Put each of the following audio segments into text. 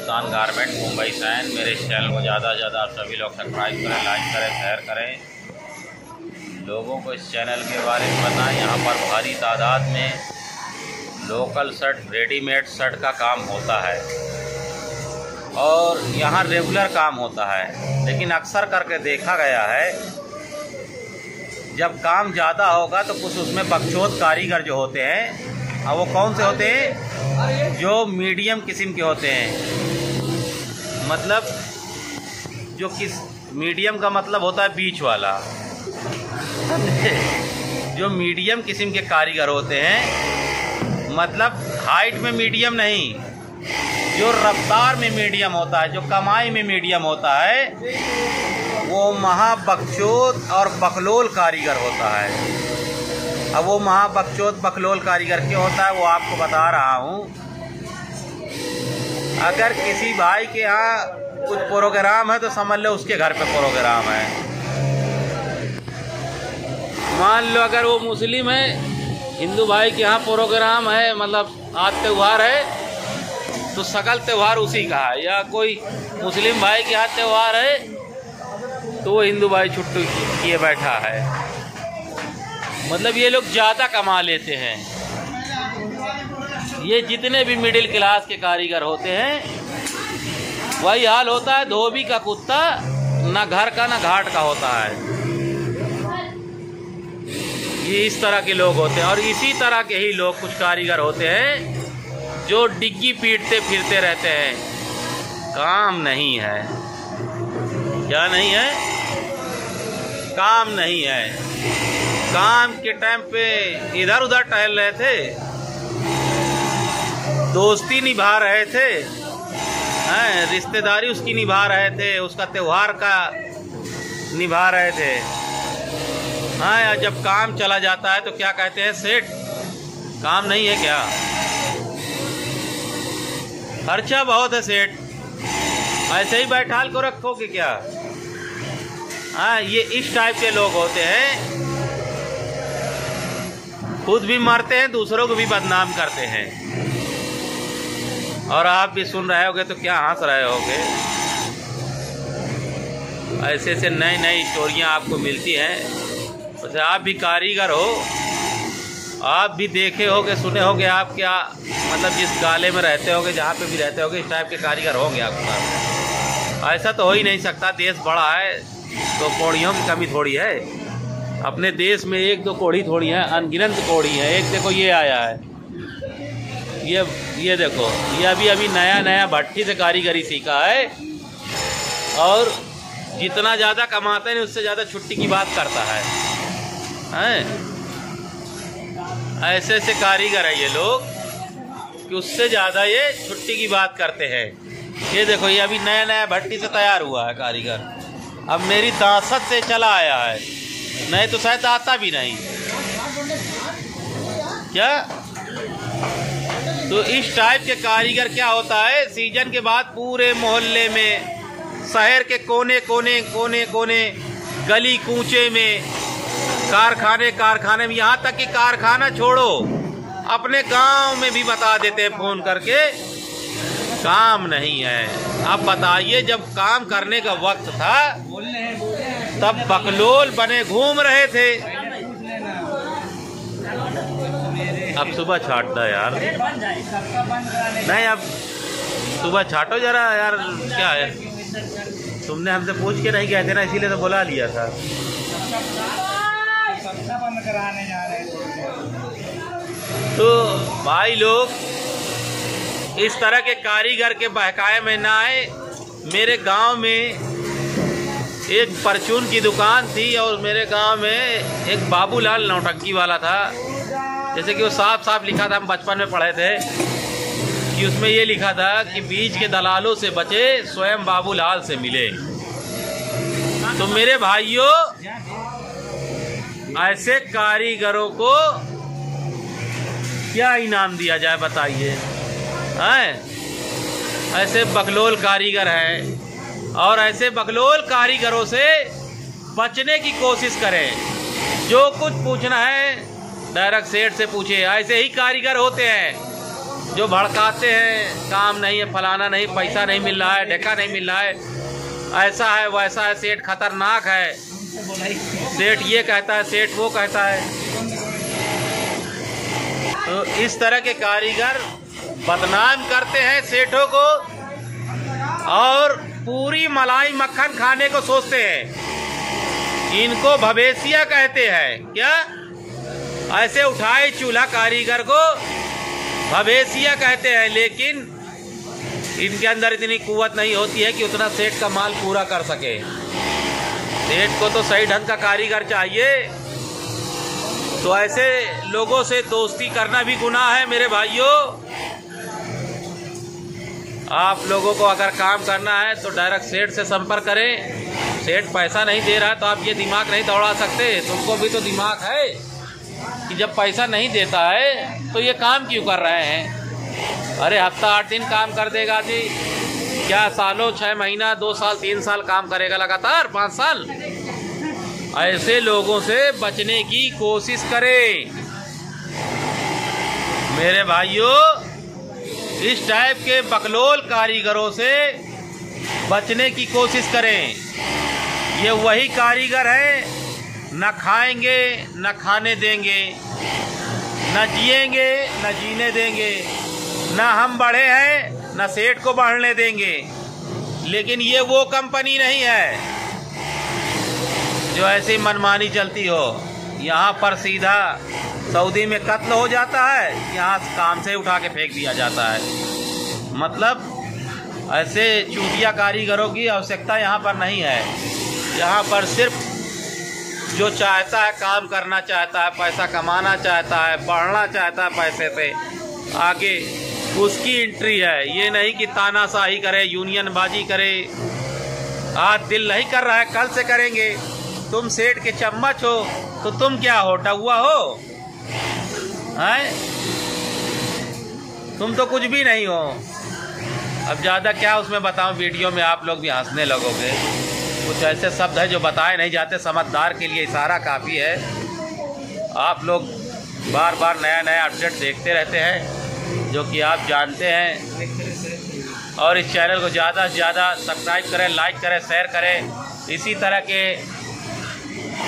Hindustan garment Mumbai San. मेरे इस channel को ज़्यादा से ज़्यादा आप सभी लोग सब्सक्राइब करें, लाइक करें, शेयर करें। लोगों को इस चैनल के बारे में बताएं। यहाँ पर भारी तादाद में लोकल शर्ट, रेडीमेड शर्ट का काम होता है और यहाँ रेगुलर काम होता है। लेकिन अक्सर करके देखा गया है जब काम ज़्यादा होगा तो कुछ उसमें बकचोद कारीगर जो होते हैं, और वो कौन से होते हैं, जो मीडियम किस्म के होते हैं। मतलब जो किस मीडियम का मतलब होता है बीच वाला जो मीडियम किस्म के कारीगर होते हैं, मतलब हाइट में मीडियम नहीं, जो रफ्तार में मीडियम होता है, जो कमाई में मीडियम होता है, वो महाबकचोद और बकलोल कारीगर होता है। अब वो महाबकचोद बकलोल कारीगर क्यों होता है वो आपको बता रहा हूँ। अगर किसी भाई के यहाँ कुछ प्रोग्राम है तो समझ लो उसके घर पे प्रोग्राम है। मान लो अगर वो मुस्लिम है, हिंदू भाई के यहाँ प्रोग्राम है, मतलब आज त्यौहार है तो सकल त्यौहार उसी का है, या कोई मुस्लिम भाई के यहाँ त्यौहार है तो वो हिंदू भाई छुट्टी किए बैठा है। मतलब ये लोग ज़्यादा कमा लेते हैं। ये जितने भी मिडिल क्लास के कारीगर होते हैं वही हाल होता है। धोबी का कुत्ता ना घर का ना घाट का होता है। ये इस तरह के लोग होते हैं। और इसी तरह के ही लोग कुछ कारीगर होते हैं जो डिग्गी पीटते फिरते रहते हैं। काम नहीं है। क्या नहीं है? काम नहीं है। काम के टाइम पे इधर उधर टहल रहे थे, दोस्ती निभा रहे थे, रिश्तेदारी उसकी निभा रहे थे, उसका त्योहार का निभा रहे थे। हाँ, जब काम चला जाता है तो क्या कहते हैं, सेठ काम नहीं है क्या, खर्चा बहुत है सेठ, ऐसे ही बैठाल को रखोगे क्या। हाँ, ये इस टाइप के लोग होते हैं। खुद भी मरते हैं, दूसरों को भी बदनाम करते हैं। और आप भी सुन रहे होगे तो क्या हंस रहे होगे। ऐसे ऐसे नई नई स्टोरियां आपको मिलती हैं। वैसे आप भी कारीगर हो, आप भी देखे होगे, सुने होगे, आप क्या मतलब जिस गाले में रहते होगे, जहाँ पे भी रहते होगे, इस टाइप के कारीगर होंगे आपके पास। ऐसा तो हो ही नहीं सकता, देश बड़ा है तो कौड़ियों की कमी थोड़ी है। अपने देश में एक दो कोढ़ी थोड़ी है, अनगिनत कोढ़ी है। एक देखो ये आया है, ये देखो, ये अभी नया नया भट्टी से कारीगरी सीखा है और जितना ज़्यादा कमाते हैं उससे ज़्यादा छुट्टी की बात करता है। ऐसे ऐसे कारीगर है ये लोग कि उससे ज़्यादा ये छुट्टी की बात करते हैं। ये देखो, ये अभी नया नया भट्टी से तैयार हुआ है कारीगर, अब मेरी दासत से चला आया है, नहीं तो शायद आता भी नहीं। क्या तो इस टाइप के कारीगर क्या होता है, सीजन के बाद पूरे मोहल्ले में, शहर के कोने कोने कोने कोने, गली कूचे में, कारखाने में, यहाँ तक कि कारखाना छोड़ो अपने गांव में भी बता देते हैं फोन करके काम नहीं है। अब बताइए, जब काम करने का वक्त था तब बकलोल बने घूम रहे थे। अब सुबह छाटता यार, नहीं अब सुबह छाटो जरा यार। क्या है, तुमने हमसे पूछ के नहीं गए थे ना, इसीलिए तो बुला लिया था। तो भाई लोग इस तरह के कारीगर के बहकाए में ना आए। मेरे गांव में एक परचून की दुकान थी और मेरे गांव में एक बाबूलाल नौटंकी वाला था। जैसे कि वो साफ साफ लिखा था, हम बचपन में पढ़े थे कि उसमें ये लिखा था कि बीच के दलालों से बचे, स्वयं बाबूलाल से मिले। तो मेरे भाइयों, ऐसे कारीगरों को क्या इनाम दिया जाए बताइए। ऐसे बकलोल कारीगर हैं और ऐसे बकलोल कारीगरों से बचने की कोशिश करें। जो कुछ पूछना है डायरेक्ट सेठ से पूछे। ऐसे ही कारीगर होते हैं जो भड़काते हैं काम नहीं है, फलाना नहीं, पैसा नहीं मिल रहा है, ढेका नहीं मिल रहा है, ऐसा है वैसा है, सेठ खतरनाक है, सेठ ये कहता है, सेठ वो कहता है। तो इस तरह के कारीगर बदनाम करते हैं सेठों को और पूरी मलाई मक्खन खाने को सोचते हैं। इनको भवेसिया कहते हैं। क्या ऐसे उठाए चूल्हा कारीगर को भवेसिया कहते हैं, लेकिन इनके अंदर इतनी कुव्वत नहीं होती है कि उतना सेठ का माल पूरा कर सके। सेठ को तो सही ढंग का कारीगर चाहिए। तो ऐसे लोगों से दोस्ती करना भी गुनाह है मेरे भाइयों। आप लोगों को अगर काम करना है तो डायरेक्ट सेठ से संपर्क करें। सेठ पैसा नहीं दे रहा तो आप ये दिमाग नहीं दौड़ा सकते। तुमको भी तो दिमाग है कि जब पैसा नहीं देता है तो ये काम क्यों कर रहे हैं। अरे हफ्ता 8 दिन काम कर देगा जी, क्या सालों 6 महीना 2 साल 3 साल काम करेगा लगातार 5 साल। ऐसे लोगों से बचने की कोशिश करें मेरे भाइयों। इस टाइप के बकलोल कारीगरों से बचने की कोशिश करें। ये वही कारीगर हैं, न खाएंगे न खाने देंगे, न जिएंगे न जीने देंगे, न हम बढ़े हैं न सेठ को बढ़ने देंगे। लेकिन ये वो कंपनी नहीं है जो ऐसी मनमानी चलती हो। यहाँ पर सीधा सऊदी में कत्ल हो जाता है, यहाँ काम से उठा के फेंक दिया जाता है। मतलब ऐसे चूतिया कारीगरों की आवश्यकता यहाँ पर नहीं है। यहाँ पर सिर्फ जो चाहता है, काम करना चाहता है, पैसा कमाना चाहता है, बढ़ना चाहता है पैसे से आगे, उसकी एंट्री है। ये नहीं कि तानाशाही करे, यूनियन बाजी करे। आज दिल नहीं कर रहा है, कल से करेंगे। तुम सेठ के चम्मच हो तो तुम क्या हो, टहुआ हो हैं? तुम तो कुछ भी नहीं हो। अब ज़्यादा क्या उसमें बताऊं, वीडियो में आप लोग भी हंसने लगोगे। कुछ ऐसे शब्द है जो बताए नहीं जाते, समझदार के लिए इशारा काफ़ी है। आप लोग बार बार नया नया अपडेट देखते रहते हैं जो कि आप जानते हैं। और इस चैनल को ज़्यादा से ज़्यादा सब्सक्राइब करें, लाइक करें, शेयर करें। इसी तरह के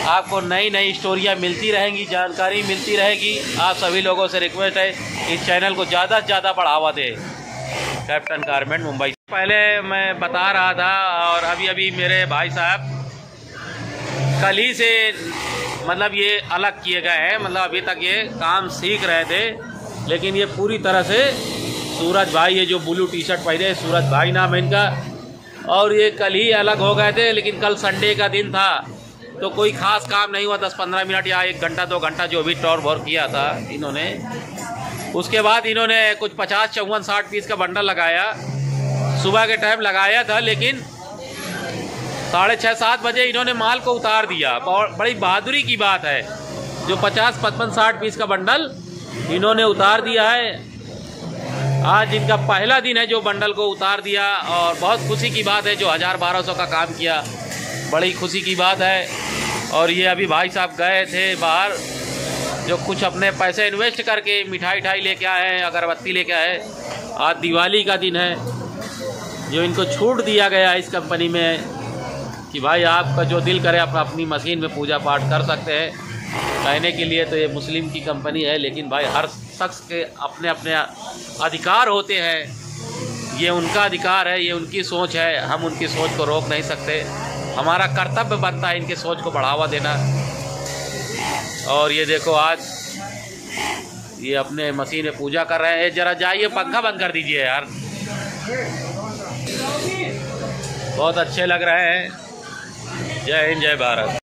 आपको नई नई स्टोरियाँ मिलती रहेंगी, जानकारी मिलती रहेगी। आप सभी लोगों से रिक्वेस्ट है इस चैनल को ज़्यादा से ज़्यादा बढ़ावा दें। Captain garment Mumbai. पहले मैं बता रहा था और अभी अभी मेरे भाई साहब कल ही से मतलब ये अलग किए गए हैं। मतलब अभी तक ये काम सीख रहे थे, लेकिन ये पूरी तरह से सूरज भाई, ये जो ब्लू टी शर्ट पहने, सूरज भाई नाम है इनका, और ये कल ही अलग हो गए थे। लेकिन कल संडे का दिन था तो कोई ख़ास काम नहीं हुआ। 10-15 मिनट या 1 घंटा 2 घंटा जो भी टॉर भोर किया था इन्होंने। उसके बाद इन्होंने कुछ 50, 54, 60 पीस का बंडल लगाया। सुबह के टाइम लगाया था, लेकिन 6:30, 7 बजे इन्होंने माल को उतार दिया। बड़ी बहादुरी की बात है, जो 50, 55, 60 पीस का बंडल इन्होंने उतार दिया है। आज इनका पहला दिन है जो बंडल को उतार दिया, और बहुत खुशी की बात है। जो 1000-1200 का काम किया, बड़ी खुशी की बात है। और ये अभी भाई साहब गए थे बाहर, जो कुछ अपने पैसे इन्वेस्ट करके मिठाई लेके आए हैं, अगरबत्ती लेके आए। आज दिवाली का दिन है, जो इनको छूट दिया गया इस कंपनी में कि भाई आपका जो दिल करे आप अपनी मशीन में पूजा पाठ कर सकते हैं। कहने के लिए तो ये मुस्लिम की कंपनी है, लेकिन भाई हर शख्स के अपने अपने अधिकार होते हैं। ये उनका अधिकार है, ये उनकी सोच है, हम उनकी सोच को रोक नहीं सकते। हमारा कर्तव्य बनता है इनके सोच को बढ़ावा देना। और ये देखो आज ये अपने मशीन में पूजा कर रहे हैं। जरा जाइए पंखा बंद कर दीजिए यार। बहुत अच्छे लग रहे हैं। जय हिंद, जय भारत।